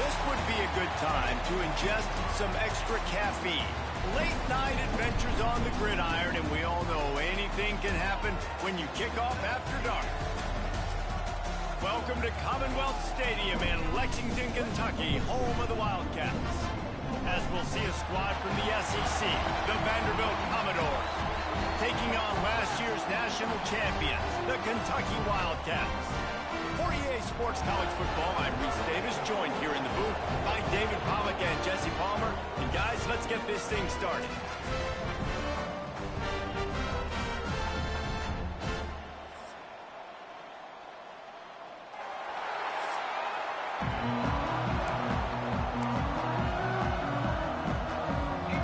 This would be a good time to ingest some extra caffeine. Late night adventures on the gridiron, and we all know anything can happen when you kick off after dark. Welcome to Commonwealth Stadium in Lexington, Kentucky, home of the Wildcats. As we'll see a squad from the SEC, the Vanderbilt Commodores, taking on last year's national champions, the Kentucky Wildcats. For EA Sports College Football, I'm Reese Davis, joined here in the booth by David Pollack and Jesse Palmer. And guys, let's get this thing started.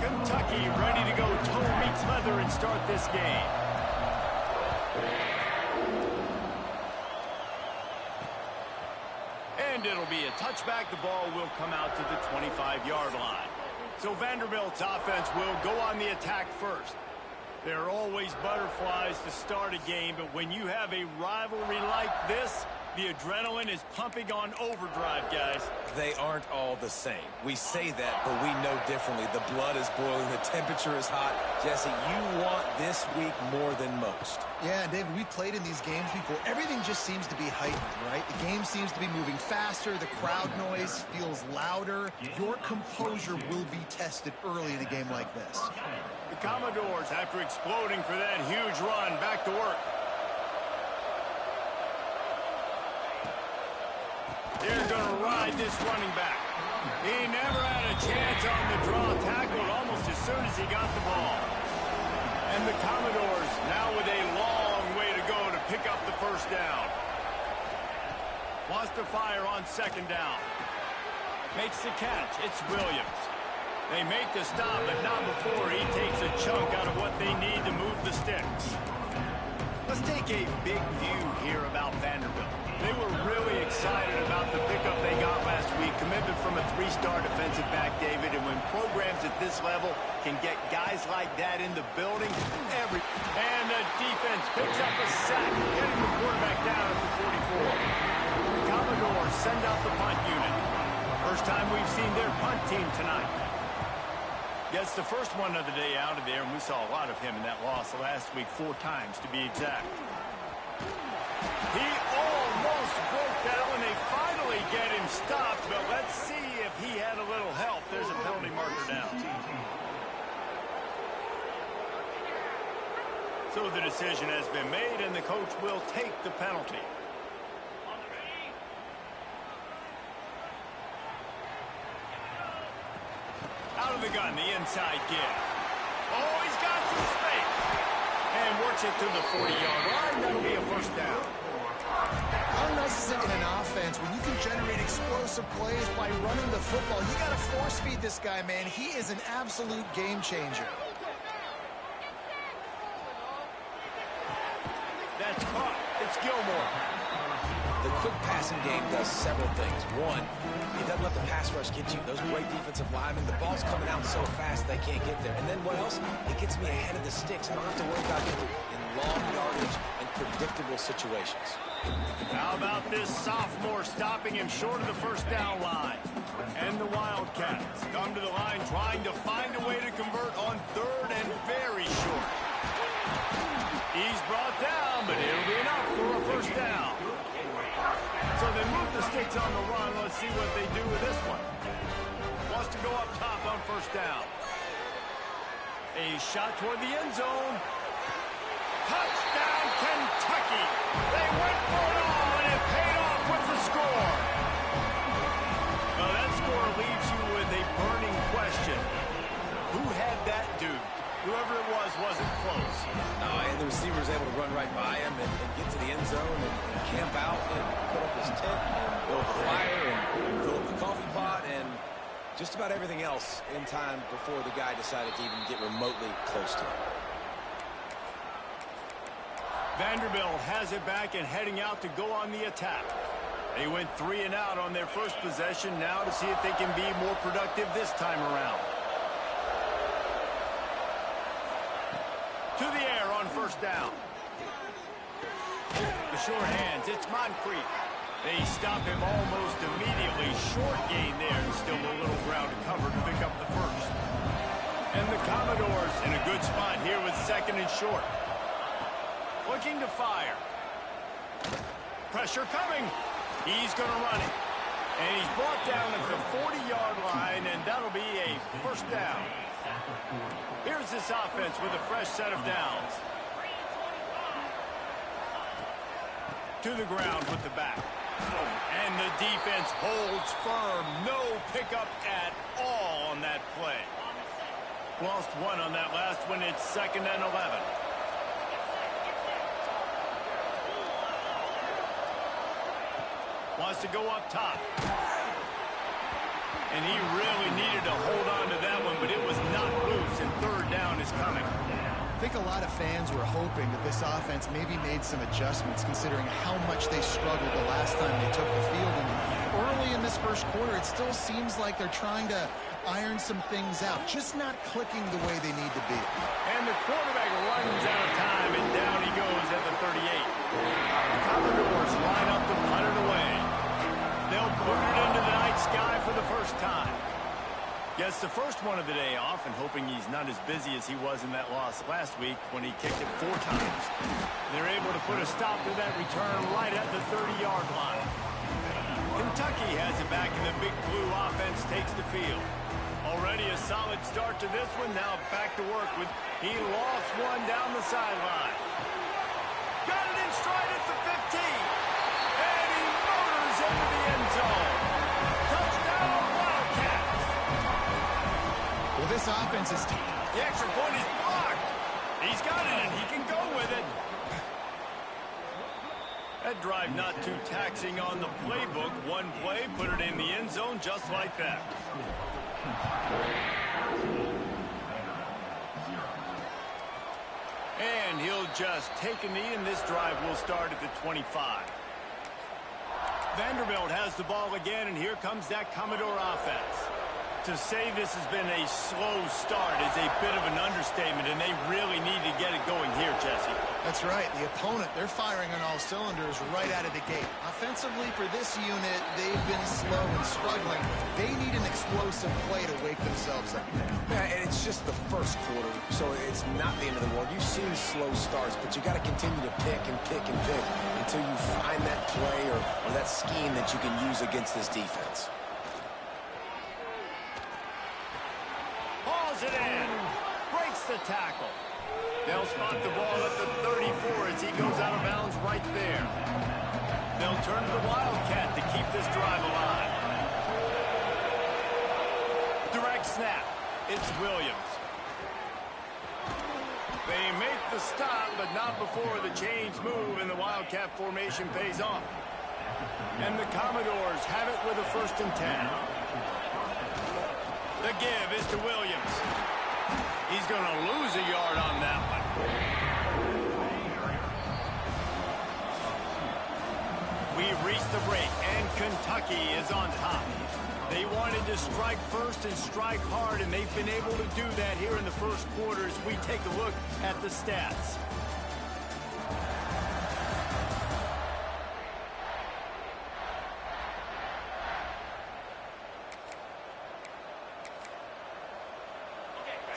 Kentucky ready to go toe meets leather and start this game. And it'll be a touchback. The ball will come out to the 25-yard line. So Vanderbilt's offense will go on the attack first. There are always butterflies to start a game, but when you have a rivalry like this, the adrenaline is pumping on overdrive, guys. They aren't all the same. We say that, but we know differently. The blood is boiling. The temperature is hot. Jesse, you want this week more than most. Yeah, David, we played in these games before. Everything just seems to be heightened, right? The game seems to be moving faster. The crowd noise feels louder. Your composure will be tested early in a game like this. The Commodores, after exploding for that huge run, back to work. They're going to ride this running back. He never had a chance on the draw, tackled almost as soon as he got the ball. And the Commodores now with a long way to go to pick up the first down. Wants to fire on second down. Makes the catch. It's Williams. They make the stop, but not before he takes a chunk out of what they need to move the sticks. Let's take a big view here about Vanderbilt. They were really excited about the pickup they got last week. Commitment from a three-star defensive back, David. And when programs at this level can get guys like that in the building, and the defense picks up a sack, getting the quarterback down at the 44. The Commodores send out the punt unit. First time we've seen their punt team tonight. Gets the first one of the day out of there, and we saw a lot of him in that loss last week, 4 times to be exact. He almost broke down, and they finally get him stopped, but let's see if he had a little help. There's a penalty marker down. So the decision has been made, and the coach will take the penalty. Out of the gun, the inside give. Oh, he's got some space. And works it to the 40-yard line. That'll be a first down. How nice is it in an offense when you can generate explosive plays by running the football? You got to force-feed this guy, man. He is an absolute game changer. That's caught. It's Gilmore. The quick passing game does several things. One, it doesn't let the pass rush get you. Those great defensive linemen, the ball's coming out so fast they can't get there. And then what else? It gets me ahead of the sticks. I don't have to worry about getting in long yardage and predictable situations. How about this sophomore stopping him short of the first down line? And the Wildcats come to the line trying to find a way to convert on third and very short. He's brought down, but it'll be enough for a first down. So they move the sticks on the run. Let's see what they do with this one. Wants to go up top on first down. A shot toward the end zone. Touchdown, Kentucky. They went for it all, and it paid off with the score. Well, that score leaves you with a burning question. Who had that dude? Whoever it was wasn't close. And the receiver was able to run right by him and get to the end zone and camp out and put up his tent and build the fire and fill up the coffee pot and just about everything else in time before the guy decided to even get remotely close to him. Vanderbilt has it back and heading out to go on the attack. They went 3 and out on their first possession, now to see if they can be more productive this time around. To the air on first down. The short hands, it's Moncrief. They stop him almost immediately. Short gain there, and still a little ground to cover to pick up the first. And the Commodores in a good spot here with second and short. Looking to fire. Pressure coming. He's going to run it. And he's brought down at the 40-yard line, and that'll be a first down. Here's this offense with a fresh set of downs. To the ground with the back. And the defense holds firm. No pickup at all on that play. Lost one on that last one. It's 2nd and 11. Wants to go up top. And he really needed to hold on to that one, but it was not loose, and third down is coming. I think a lot of fans were hoping that this offense maybe made some adjustments considering how much they struggled the last time they took the field. And early in this first quarter, it still seems like they're trying to iron some things out, just not clicking the way they need to be. And the quarterback runs out of time, and down he goes at the 38. The Commodores line up to punt it away. They'll put it into the night sky for the first time. Gets the first one of the day off, and hoping he's not as busy as he was in that loss last week when he kicked it 4 times. They're able to put a stop to that return right at the 30-yard line. Kentucky has it back, and the Big Blue offense takes the field. Already a solid start to this one. Now back to work with. He lost one down the sideline. Got it in stride at the 15. And he motors into the end zone. Touchdown, Wildcats. Well, this offense is... The extra point is blocked. He's got it, and he can go with it. That drive not too taxing on the playbook. One play, put it in the end zone just like that. And he'll just take a knee, and this drive will start at the 25. Vanderbilt has the ball again, and here comes that Commodore offense. To say this has been a slow start is a bit of an understatement, and they really need to get it going here, Jesse. That's right. The opponent, they're firing on all cylinders right out of the gate. Offensively, for this unit, they've been slow and struggling. They need an explosive play to wake themselves up. Yeah, and it's just the first quarter, so it's not the end of the world. You've seen slow starts, but you got to continue to pick and pick and pick until you find that play or that scheme that you can use against this defense. It in. Breaks the tackle. They'll spot the ball at the 34 as he goes out of bounds right there. They'll turn to the Wildcat to keep this drive alive. Direct snap. It's Williams. They make the stop, but not before the chains move and the Wildcat formation pays off. And the Commodores have it with a 1st and 10. The give is to Williams. He's going to lose a yard on that one. We've reached the break, and Kentucky is on top. They wanted to strike first and strike hard, and they've been able to do that here in the first quarter as we take a look at the stats.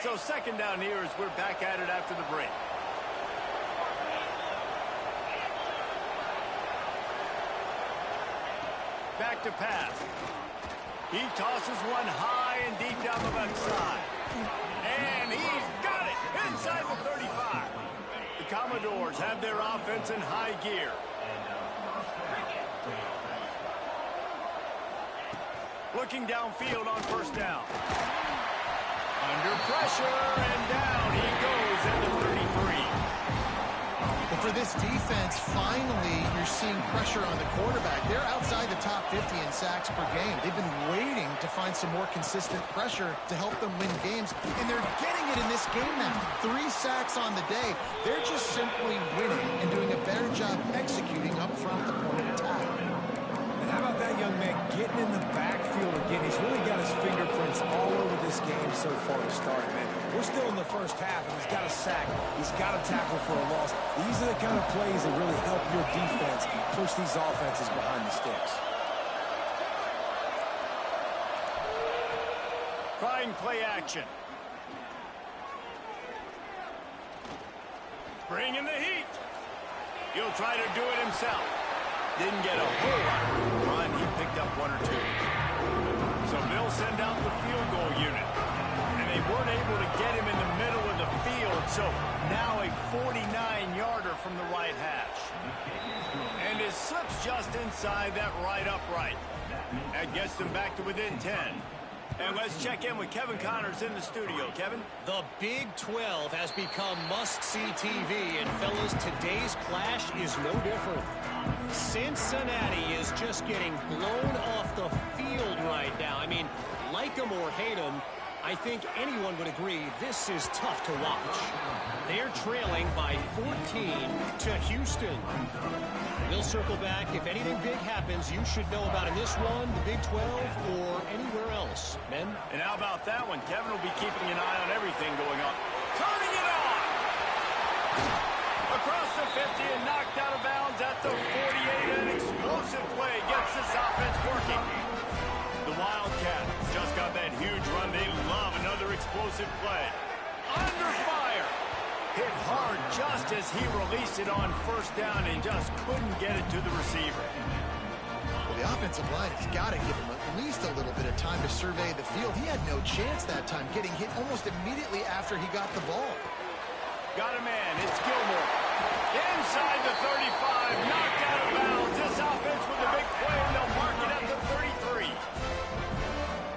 So 2nd down here as we're back at it after the break. Back to pass. He tosses one high and deep down the left side. And he's got it inside the 35. The Commodores have their offense in high gear. Looking downfield on 1st down. Under pressure, and down he goes at the 33. Well, for this defense, finally, you're seeing pressure on the quarterback. They're outside the top 50 in sacks per game. They've been waiting to find some more consistent pressure to help them win games, and they're getting it in this game now. 3 sacks on the day. They're just simply winning and doing a better job executing up front the point attack. And how about that young man getting in the backfield again? He's really got his fingerprints all over this game so far to start, man. We're still in the first half, and he's got a sack. He's got a tackle for a loss. These are the kind of plays that really help your defense push these offenses behind the sticks. Trying play action. Bring in the heat. He'll try to do it himself. Didn't get a whole lot of room to run. He picked up one or two. So they'll send out the field goal unit. And they weren't able to get him in the middle of the field. So now a 49-yarder from the right hash. And it slips just inside that right upright. That gets them back to within 10. And let's check in with Kevin Connors in the studio. Kevin? The Big 12 has become must-see TV, and fellas, today's clash is no different. Cincinnati is just getting blown off the field right now. I mean, like them or hate them, I think anyone would agree this is tough to watch. They're trailing by 14 to Houston. We'll circle back. If anything big happens, you should know about in this one, the Big 12, or anywhere else. Men? And how about that one? Kevin will be keeping an eye on everything going on. Turning it on! Across the 50 and knocked out of bounds at the 48. An explosive play gets this offense working. The Wildcats just got that huge run. They love another explosive play. Under fire! Hit hard just as he released it on first down and just couldn't get it to the receiver. Well, the offensive line has got to give him at least a little bit of time to survey the field. He had no chance that time, getting hit almost immediately after he got the ball. Got a man. It's Gilmore. Inside the 35. Knocked out of bounds. This offense with a big play, and they'll mark it at the 33.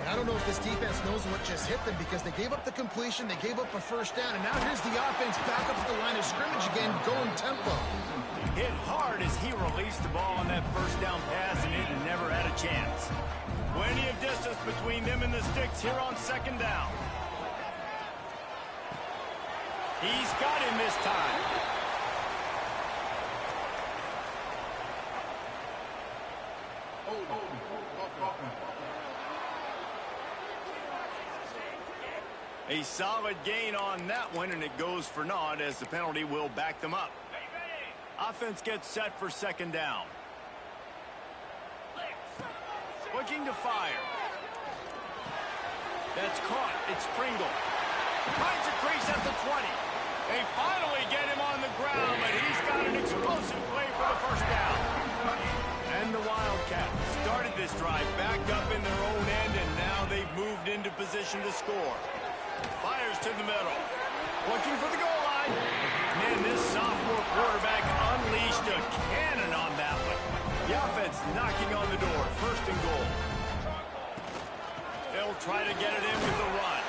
I don't know if this defense knows what just hit them because they gave up the completion, they gave up a first down, and now here's the offense back up at the line of scrimmage again, going tempo. Hit hard as he released the ball on that first down pass, and it never had a chance. Plenty of distance between them and the sticks here on second down. He's got him this time. A solid gain on that one, and it goes for naught as the penalty will back them up. Offense gets set for second down. Looking to fire. That's caught. It's Pringle. Finds a crease at the 20. They finally get him on the ground, but he's got an explosive play for the first down. And the Wildcats started this drive back up in their own end, and now they've moved into position to score. Fires to the middle. Looking for the goal line. Man, this sophomore quarterback unleashed a cannon on that one. The offense knocking on the door. First and goal. They'll try to get it in with the run.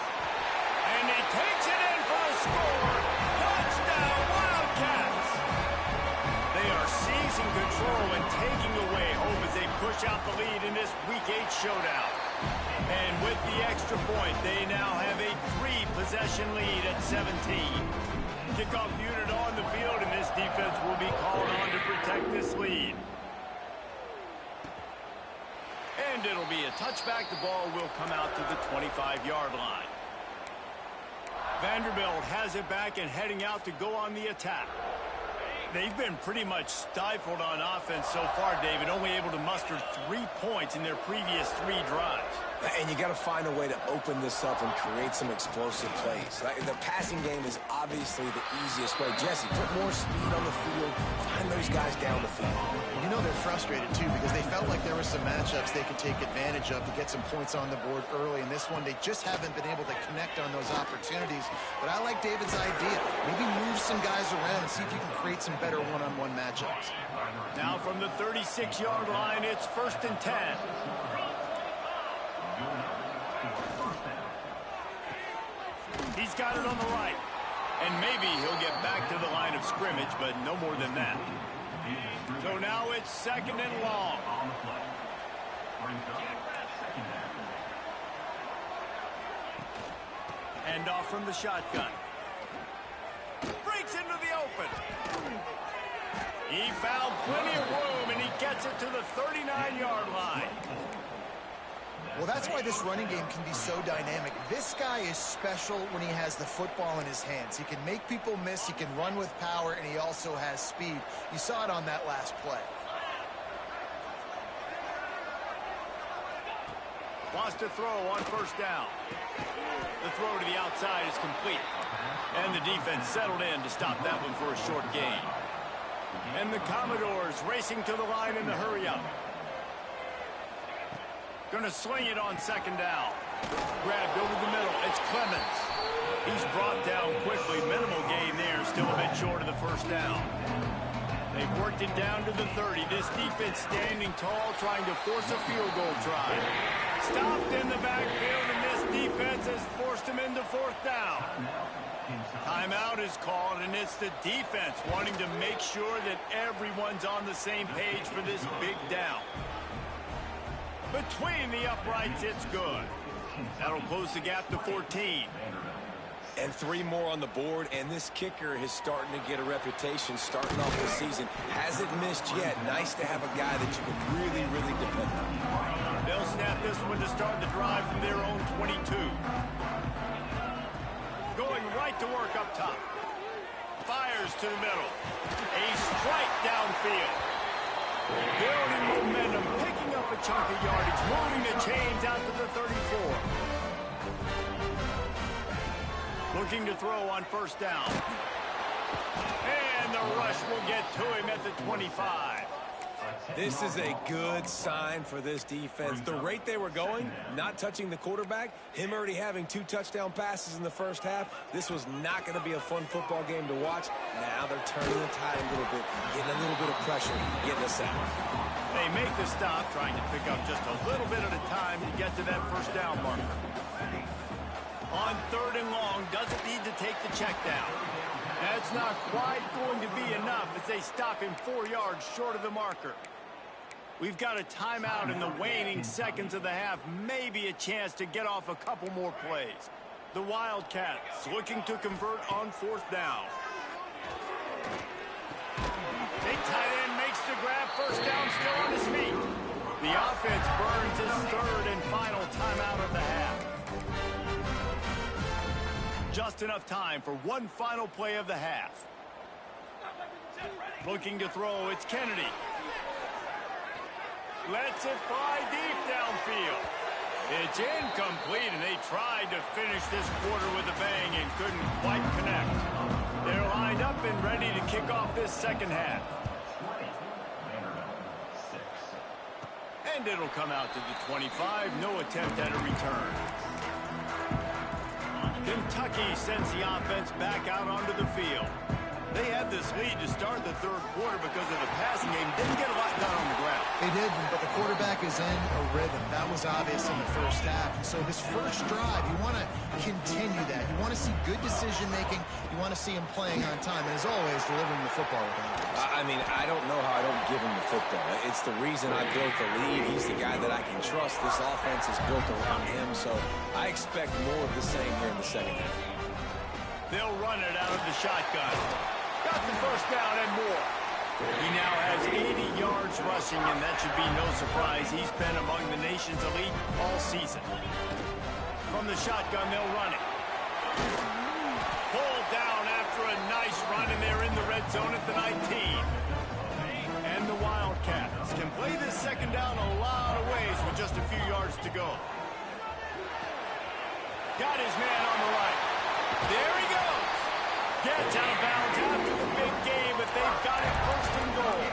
And he takes it in for the score. Touchdown, Wildcats. They are seizing control and taking away hope as they push out the lead in this Week 8 showdown. And with the extra point, they now have a 3-possession lead at 17. Kickoff unit on the field, and this defense will be called on to protect this lead. And it'll be a touchback. The ball will come out to the 25-yard line. Vanderbilt has it back and heading out to go on the attack. They've been pretty much stifled on offense so far, David, only able to muster 3 points in their previous 3 drives. And you got to find a way to open this up and create some explosive plays. The passing game is obviously the easiest way. Jesse, put more speed on the field. Find those guys down the field. You know they're frustrated, too, because they felt like there were some matchups they could take advantage of to get some points on the board early. In this one, they just haven't been able to connect on those opportunities. But I like David's idea. Maybe move some guys around and see if you can create some better one-on-one matchups. Now from the 36-yard line, it's 1st and 10. He's got it on the right. And maybe he'll get back to the line of scrimmage, but no more than that. So now it's 2nd and long. Hand off from the shotgun. Breaks into the open. He found plenty of room, and he gets it to the 39-yard line. Well, that's why this running game can be so dynamic. This guy is special when he has the football in his hands. He can make people miss, he can run with power, and he also has speed. You saw it on that last play. Wants to throw on first down. The throw to the outside is complete. And the defense settled in to stop that one for a short gain. And the Commodores racing to the line in the hurry-up. Going to swing it on second down. Grabbed over the middle. It's Clemens. He's brought down quickly. Minimal gain there. Still a bit short of the first down. They've worked it down to the 30. This defense standing tall, trying to force a field goal try. Stopped in the backfield, and this defense has forced him into fourth down. Timeout is called, and it's the defense wanting to make sure that everyone's on the same page for this big down. Between the uprights, it's good. That'll close the gap to 14. And 3 more on the board, and this kicker is starting to get a reputation starting off the season. Hasn't missed yet. Nice to have a guy that you can really, really depend on. They'll snap this one to start the drive from their own 22. Going right to work up top. Fires to the middle. A strike downfield. Building momentum, picking up a chunk of yardage, moving the chains out to the 34. Looking to throw on first down. And the rush will get to him at the 25. This is a good sign for this defense. The rate they were going, not touching the quarterback, him already having 2 touchdown passes in the first half, this was not going to be a fun football game to watch. Now they're turning the tide a little bit, getting a little bit of pressure, getting us out. They make the stop, trying to pick up just a little bit at a time to get to that first down marker. On 3rd and long, doesn't need to take the check down. That's not quite going to be enough as they stop him 4 yards short of the marker. We've got a timeout in the waning seconds of the half. Maybe a chance to get off a couple more plays. The Wildcats looking to convert on 4th down. Big tight end makes the grab. First down, still on his feet. The offense burns his 3rd and final timeout of the half. Just enough time for one final play of the half. Looking to throw, it's Kennedy. Lets it fly deep downfield. It's incomplete, and they tried to finish this quarter with a bang and couldn't quite connect. They're lined up and ready to kick off this second half. And it'll come out to the 25. No attempt at a return. Kentucky sends the offense back out onto the field. They had this lead to start the 3rd quarter because of the passing game. Didn't get a lot done on the ground. They didn't, but the quarterback is in a rhythm. That was obvious in the first half. And so his first drive, you want to continue that. You want to see good decision-making. You want to see him playing on time. And as always, delivering the football with confidence. I mean, I don't know how I don't give him the football. It's the reason I built the lead. He's the guy that I can trust. This offense is built around him, so I expect more of the same here in the second half. They'll run it out of the shotgun. Got the first down and more. He now has 80 yards rushing, and that should be no surprise. He's been among the nation's elite all season. From the shotgun, they'll run it. Pulled down after a nice run, and they're in the red zone at the 19. And the Wildcats can play this second down a lot of ways with just a few yards to go. Got his man on the right. There he goes. Gets out of bounds after the big game, but they've got it first and goal.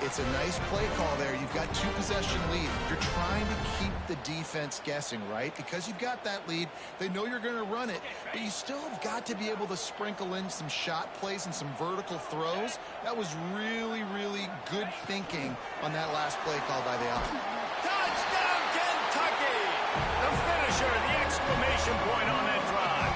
It's a nice play call there. You've got 2-possession lead. You're trying to keep the defense guessing, right? Because you've got that lead, they know you're going to run it, but you still have got to be able to sprinkle in some shot plays and some vertical throws. That was really, really good thinking on that last play call by the offense. Touchdown, Kentucky! The finisher, the exclamation point on that drive.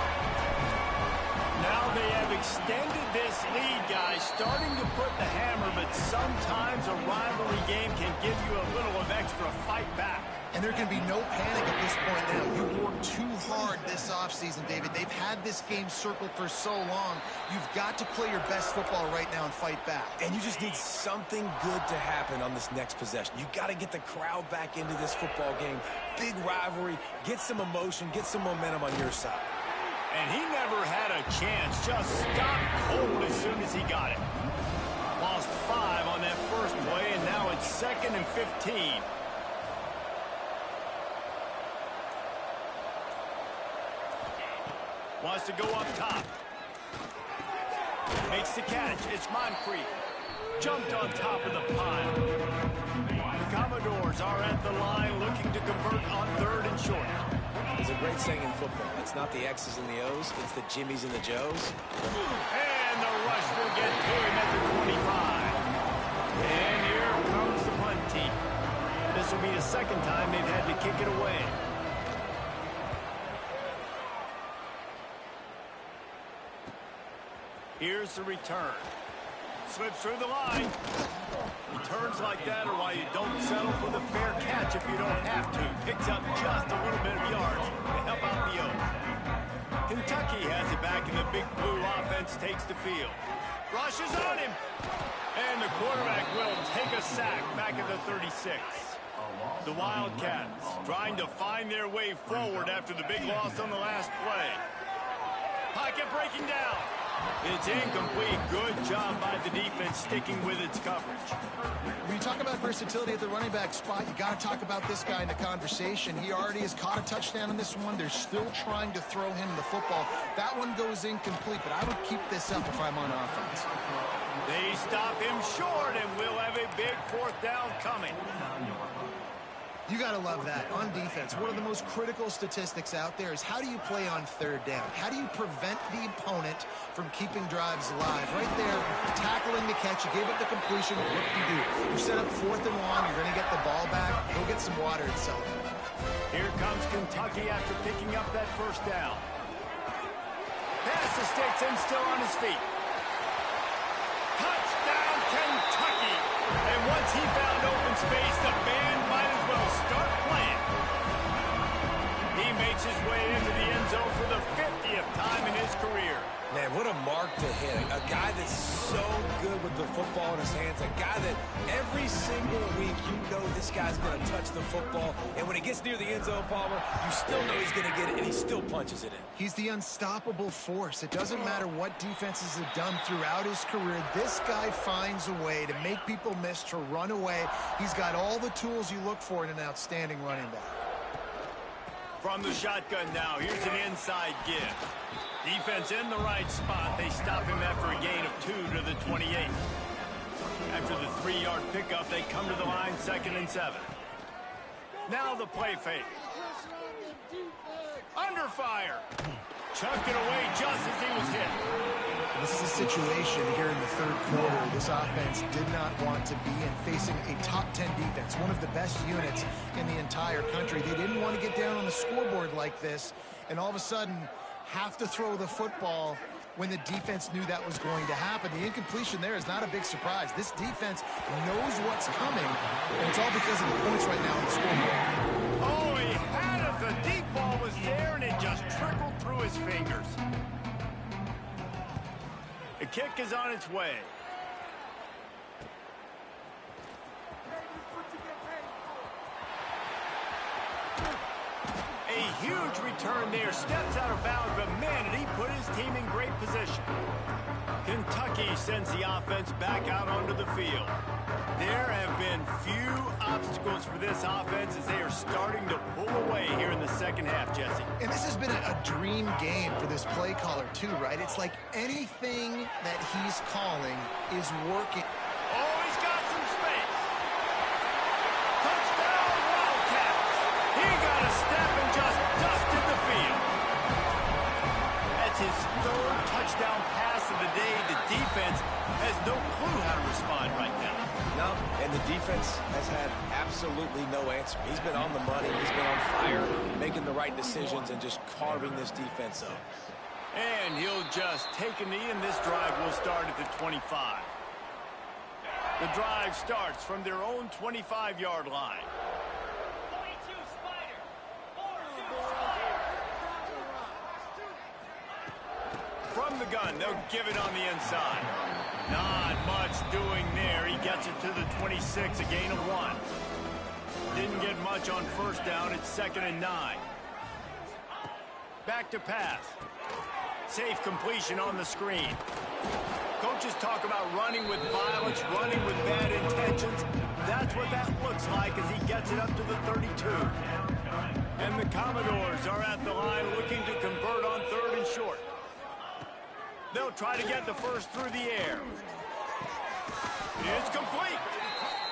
Now they have extended this lead, guys, starting to put the hammer, but sometimes a rivalry game can give you a little of extra fight back. And there can be no panic at this point now. You worked too hard this offseason, David. They've had this game circled for so long. You've got to play your best football right now and fight back. And you just need something good to happen on this next possession. You got to get the crowd back into this football game. Big rivalry. Get some emotion. Get some momentum on your side. And he never had a chance. Just stopped cold as soon as he got it. Lost 5 on that first play, and now it's 2nd and 15. Wants to go up top. Makes the catch. It's Moncrief. Jumped on top of the pile. Commodores are at the line looking to convert on 3rd and short. There's a great saying in football. It's not the X's and the O's. It's the Jimmies and the Joes. And the rush will get to him at the 25. And here comes the punt team. This will be the 2nd time they've had to kick it away. Here's the return. Slips through the line. Returns like that are why you don't settle for the fair catch if you don't have to. Picks up just a little bit of yards to help out the Oaks. Kentucky has it back, and the big blue offense takes the field. Rushes on him. And the quarterback will take a sack back at the 36. The Wildcats trying to find their way forward after the big loss on the last play. Pocket breaking down. It's incomplete. Good job by the defense sticking with its coverage. When you talk about versatility at the running back spot, you got to talk about this guy in the conversation. He already has caught a touchdown in this one. They're still trying to throw him the football. That one goes incomplete, but I would keep this up if I'm on offense. They stop him short, and we'll have a big 4th down coming. You got to love that. On defense, one of the most critical statistics out there is how do you play on 3rd down? How do you prevent the opponent from keeping drives alive? Right there, tackling the catch. You gave up the completion. What do you do? You set up 4th and long. You're going to get the ball back. Go get some water and celebrate. Here comes Kentucky after picking up that 1st down. Pass the sticks and still on his feet. Touchdown, Kentucky! And once he found open space, the band might as well start playing. He makes his way into the end zone for the 50th time in his career. Man, what a mark to hit. A guy that's so good with the football in his hands. A guy that every single week you know this guy's going to touch the football. And when he gets near the end zone, Palmer, you still know he's going to get it, and he still punches it in. He's the unstoppable force. It doesn't matter what defenses have done throughout his career. This guy finds a way to make people miss, to run away. He's got all the tools you look for in an outstanding running back. From the shotgun now, here's an inside give. Defense in the right spot. They stop him after a gain of 2 to the 28. After the 3-yard pickup, they come to the line 2nd and 7. Now the play fake. Under fire. Chucked it away just as he was hit. This is a situation here in the 3rd quarter this offense did not want to be in, facing a top 10 defense, one of the best units in the entire country. They didn't want to get down on the scoreboard like this, and all of a sudden have to throw the football when the defense knew that was going to happen. The incompletion there is not a big surprise. This defense knows what's coming, and it's all because of the points right now on the scoreboard. Oh, he had it. The deep ball was there, and it just trickled through his fingers. The kick is on its way. A huge return there. Steps out of bounds, but man, did he put his team in great position. Kentucky sends the offense back out onto the field. There have been few obstacles for this offense as they are starting to pull away here in the 2nd half, Jesse. And this has been a dream game for this play caller, too, right? It's like anything that he's calling is working. Oh, he's got some space. Touchdown, Wildcats. He got a step and just dusted the field. That's his 3rd touchdown pass of the day. The defense has no clue how to respond right now. No, and the defense has had absolutely no answer. He's been on the money. He's been on fire, making the right decisions and just carving this defense up. And he'll just take a knee, and this drive will start at the 25. The drive starts from their own 25-yard line. From the gun, they'll give it on the inside. Not much doing there. He gets it to the 26, a gain of 1. Didn't get much on first down. It's 2nd and 9. Back to pass. Safe completion on the screen. Coaches talk about running with violence, running with bad intentions. That's what that looks like as he gets it up to the 32. And the Commodores are at the line looking to convert on 3rd and short. They'll try to get the first through the air. It's complete.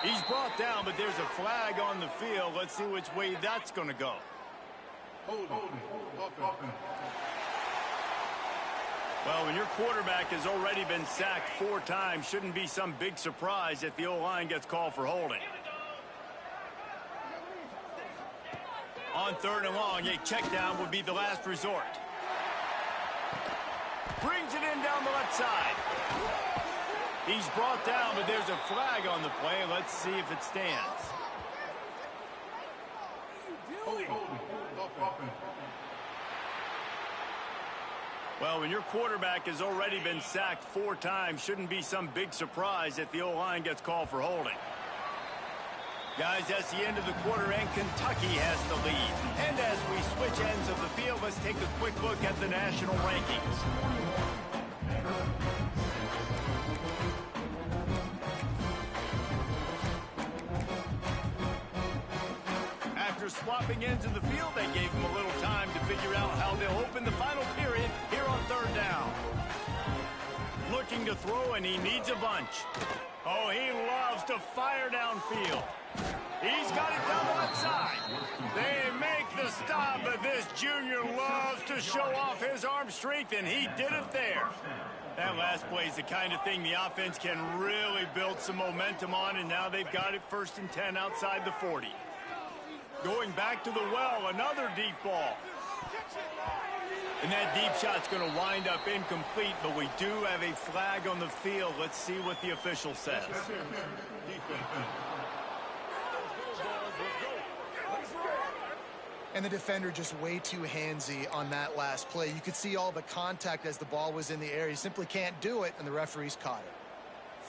He's brought down, but there's a flag on the field. Let's see which way that's going to go. Well, when your quarterback has already been sacked 4 times, shouldn't be some big surprise if the O-line gets called for holding. On 3rd and long, a check down would be the last resort. Brings it in down the left side. He's brought down, but there's a flag on the play. Let's see if it stands. Well, when your quarterback has already been sacked 4 times, shouldn't be some big surprise if the O-line gets called for holding. Guys, that's the end of the quarter, and Kentucky has the lead. And as we switch ends of the field, let's take a quick look at the national rankings. After swapping ends of the field, they gave him a little time to figure out how they'll open the final period here on 3rd down. Looking to throw, and he needs a bunch. Oh, he loves to fire downfield. He's got it down the left side. They make the stop, but this junior loves to show off his arm strength, and he did it there. That last play is the kind of thing the offense can really build some momentum on, and now they've got it 1st and 10 outside the 40. Going back to the well, another deep ball. And that deep shot's going to wind up incomplete, but we do have a flag on the field. Let's see what the official says. And the defender just way too handsy on that last play. You could see all the contact as the ball was in the air. He simply can't do it, and the referee's caught it.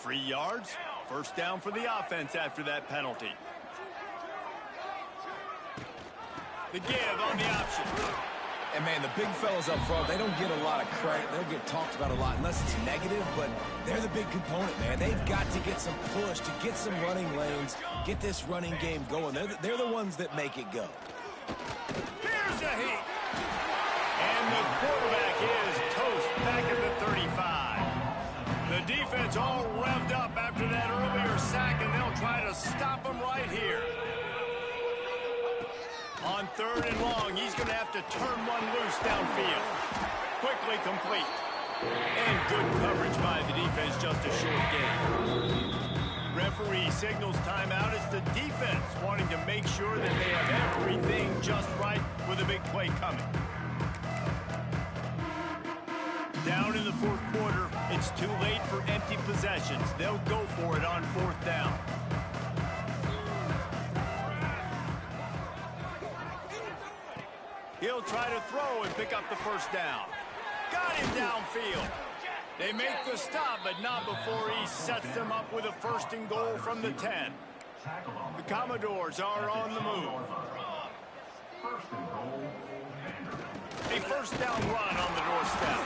3 yards, 1st down for the offense after that penalty. The give on the option. And, man, the big fellas up front, they don't get a lot of credit. They'll get talked about a lot unless it's negative, but they're the big component, man. They've got to get some push, to get some running lanes, get this running game going. They're the ones that make it go. Here's the heat. And the quarterback is toast back at the 35. The defense all revved up after that earlier sack, and they'll try to stop him right here. On 3rd and long, he's going to have to turn one loose downfield. Quickly complete. And good coverage by the defense, just a short gain. Referee signals timeout. It's the defense wanting to make sure that they have everything just right with a big play coming. Down in the 4th quarter, it's too late for empty possessions. They'll go for it on 4th down. He'll try to throw and pick up the 1st down. Got him downfield. They make the stop, but not before he sets them up with a 1st and goal from the 10. The Commodores are on the move. A 1st down run on the doorstep.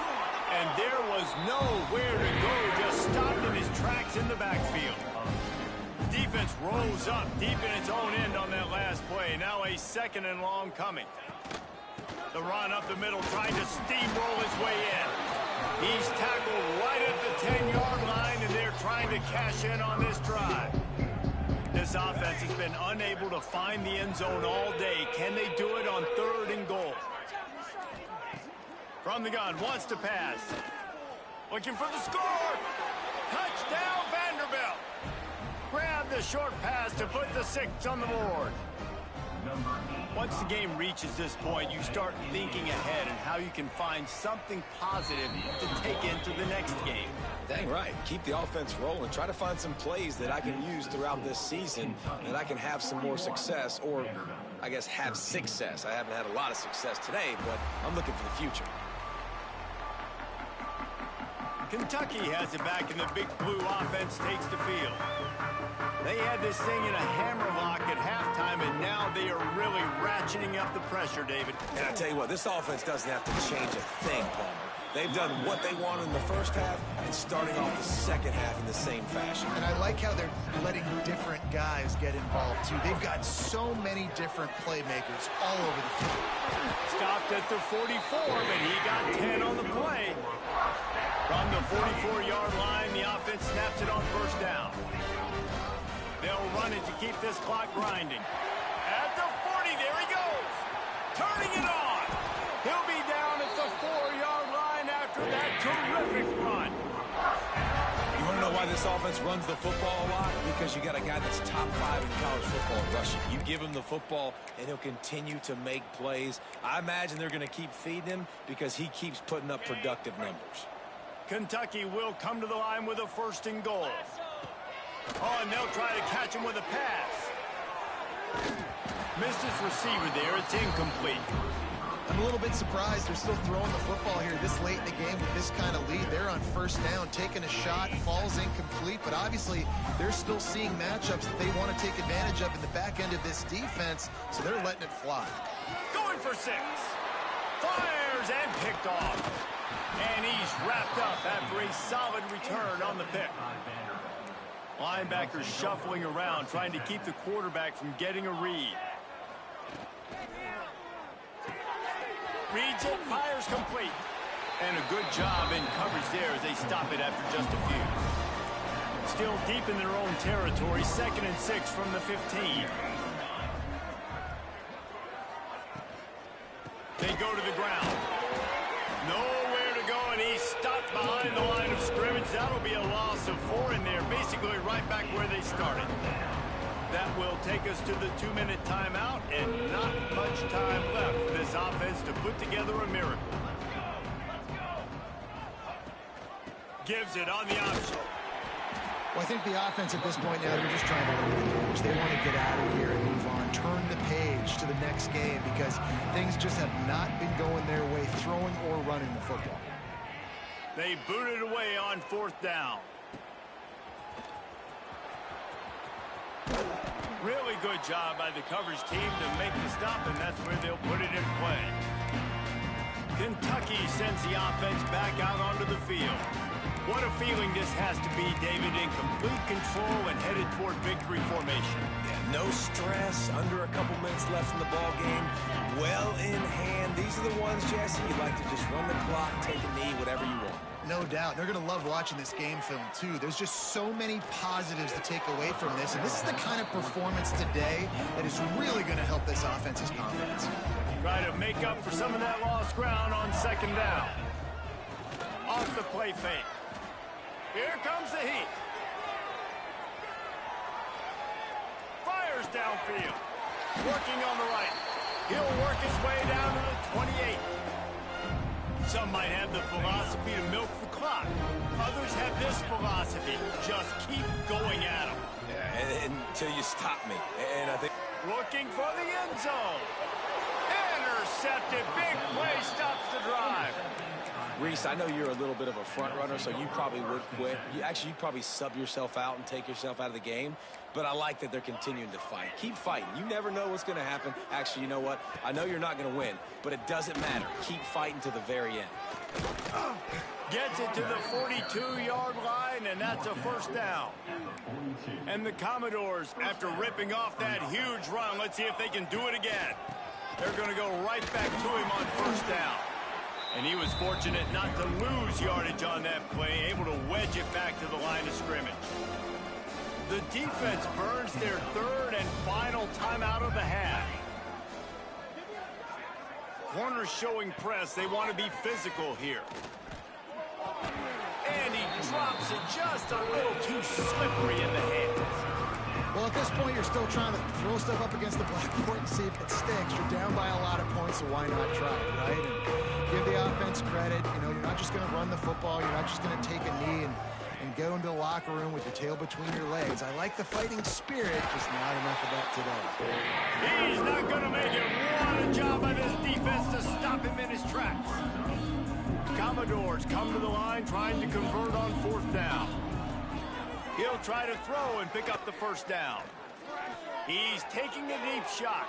And there was nowhere to go, just stopped in his tracks in the backfield. Defense rolls up deep in its own end on that last play. Now a 2nd and long coming. The run up the middle, trying to steamroll his way in. He's tackled right at the 10-yard line, and they're trying to cash in on this drive. This offense has been unable to find the end zone all day. Can they do it on 3rd and goal? From the gun, wants to pass. Looking for the score. Touchdown, Vanderbilt. Grab the short pass to put the 6 on the board. Once the game reaches this point, you start thinking ahead and how you can find something positive to take into the next game. Dang right. Keep the offense rolling. Try to find some plays that I can use throughout this season that I can have some more success, or I guess have success. I haven't had a lot of success today, but I'm looking for the future. Kentucky has it back, and the big blue offense takes the field. They had this thing in a hammerlock at halftime, and now they are really ratcheting up the pressure, David. And I tell you what, this offense doesn't have to change a thing, Palmer. They've done what they wanted in the first half and starting off the second half in the same fashion. And I like how they're letting different guys get involved, too. They've got so many different playmakers all over the field. Stopped at the 44, but he got 10 on the play. From the 44-yard line, the offense snaps it on first down. They'll run it to keep this clock grinding. At the 40, there he goes. Turning it on. He'll be down at the 4-yard line after that terrific run. You want to know why this offense runs the football a lot? Because you got a guy that's top 5 in college football rushing. You give him the football, and he'll continue to make plays. I imagine they're going to keep feeding him because he keeps putting up productive numbers. Kentucky will come to the line with a 1st and goal. Oh, and they'll try to catch him with a pass. Missed his receiver there. It's incomplete. I'm a little bit surprised they're still throwing the football here this late in the game with this kind of lead. They're on first down, taking a shot, falls incomplete, but obviously they're still seeing matchups that they want to take advantage of in the back end of this defense, so they're letting it fly. Going for 6. Fires and picked off. And he's wrapped up after a solid return on the pick. Linebackers shuffling around, trying to keep the quarterback from getting a read. Reads it, fires complete. And a good job in coverage there as they stop it after just a few. Still deep in their own territory, 2nd and 6 from the 15. They go to the ground. Nowhere to go, and he's stopped behind the line of scrimmage. That'll be a loss of 4 in there, basically right back where they started. That will take us to the 2-minute timeout, and not much time left for this offense to put together a miracle. Gives it on the option. Well, I think the offense at this point now, they're just trying to win the damage. They want to get out of here and move on, turn the page to the next game because things just have not been going their way, throwing or running the football. They boot it away on 4th down. Really good job by the coverage team to make the stop, and that's where they'll put it in play. Kentucky sends the offense back out onto the field. What a feeling this has to be, David, in complete control and headed toward victory formation. Yeah, no stress, under a couple minutes left in the ball game, well in hand. These are the ones, Jesse, you like to just run the clock, take a knee, whatever you want. No doubt. They're going to love watching this game film, too. There's just so many positives to take away from this, and this is the kind of performance today that is really going to help this offense's confidence. Try to make up for some of that lost ground on 2nd down. Off the play fake. Here comes the heat. Fires downfield. Working on the right. He'll work his way down to the 28. Some might have the philosophy to milk the clock. Others have this philosophy. Just keep going at them. Yeah, until you stop me. And I think... Looking for the end zone. Intercepted. Big play stops the drive. Reese, I know you're a little bit of a front runner, so you probably would quit. You'd probably sub yourself out and take yourself out of the game. But I like that they're continuing to fight. Keep fighting. You never know what's going to happen. Actually, you know what? I know you're not going to win, but it doesn't matter. Keep fighting to the very end. Gets it to the 42-yard line, and that's a 1st down. And the Commodores, after ripping off that huge run, let's see if they can do it again. They're going to go right back to him on 1st down. And he was fortunate not to lose yardage on that play, able to wedge it back to the line of scrimmage. The defense burns their 3rd and final timeout of the half. Corners showing press. They want to be physical here. And he drops it just a little too slippery in the hands. Well, at this point, you're still trying to throw stuff up against the blackboard and see if it sticks. You're down by a lot of points, so why not try it, right? And give the offense credit. You know, you're not just going to run the football. You're not just going to take a knee and go into the locker room with your tail between your legs. I like the fighting spirit, just not enough of that today. He's not going to make it. What a job by this defense to stop him in his tracks. Commodores come to the line trying to convert on 4th down. He'll try to throw and pick up the 1st down. He's taking a deep shot.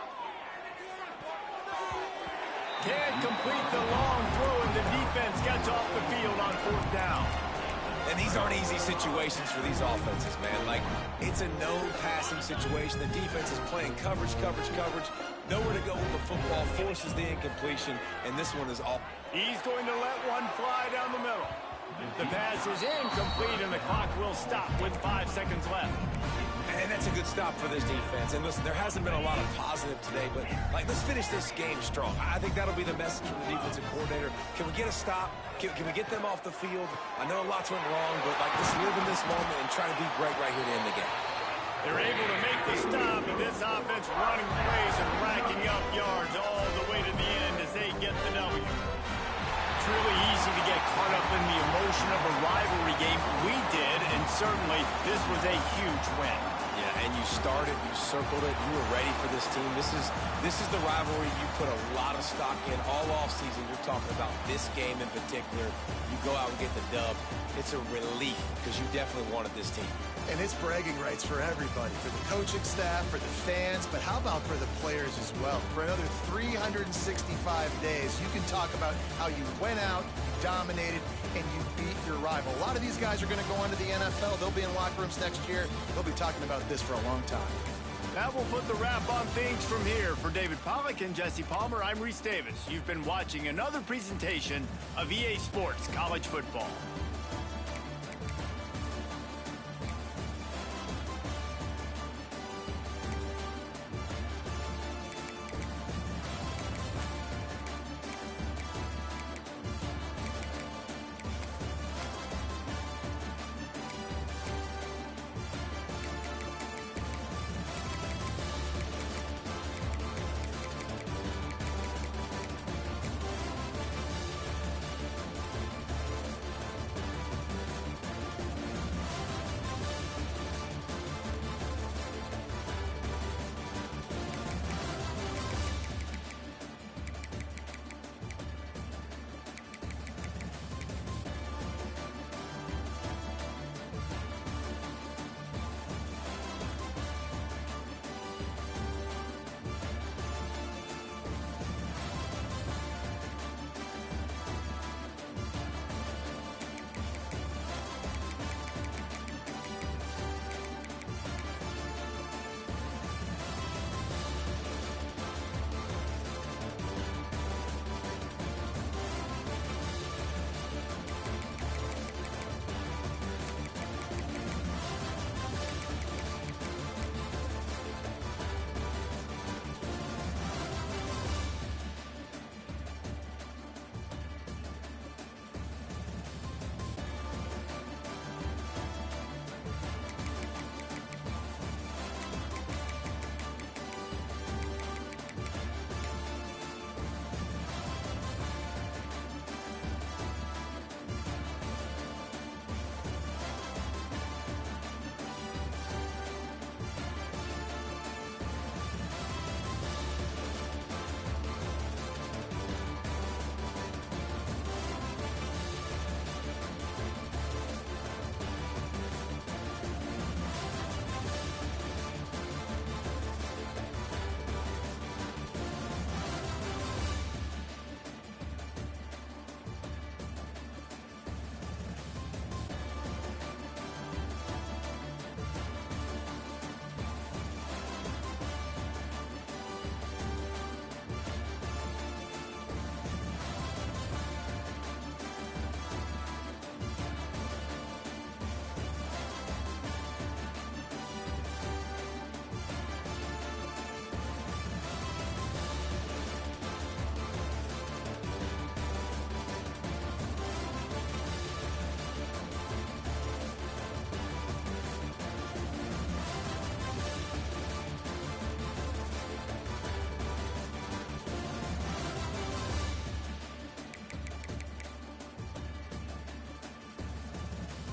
Can't complete the long throw, and the defense gets off the field on 4th down. And these aren't easy situations for these offenses, man. Like, it's a no passing situation. The defense is playing coverage. Nowhere to go with the football, forces the incompletion, and this one is all. He's going to let one fly down the middle. The pass is incomplete, and the clock will stop with 5 seconds left. And that's a good stop for this defense. And listen, there hasn't been a lot of positive today, but, like, let's finish this game strong. I think that'll be the message from the defensive coordinator. Can we get a stop? Can we get them off the field? I know lots went wrong, but, like, let's live in this moment and try to be great right here to end the game. They're able to make the stop, and this offense running plays and racking up yards all the way to the end as they get the W. It's really easy to get caught up in the emotion of a rivalry game. We did, and certainly this was a huge win. Yeah, and you started, you circled it, you were ready for this team. This is the rivalry you put a lot of stock in all offseason. You're talking about this game in particular. You go out and get the dub. It's a relief because you definitely wanted this team. And it's bragging rights for everybody, for the coaching staff, for the fans, but how about for the players as well? For another 365 days, you can talk about how you went out, dominated, and you beat your rival. A lot of these guys are going to go on to the NFL. They'll be in locker rooms next year. They'll be talking about this for a long time. That will put the wrap on things from here. For David Pollack and Jesse Palmer, I'm Reese Davis. You've been watching another presentation of EA Sports College Football.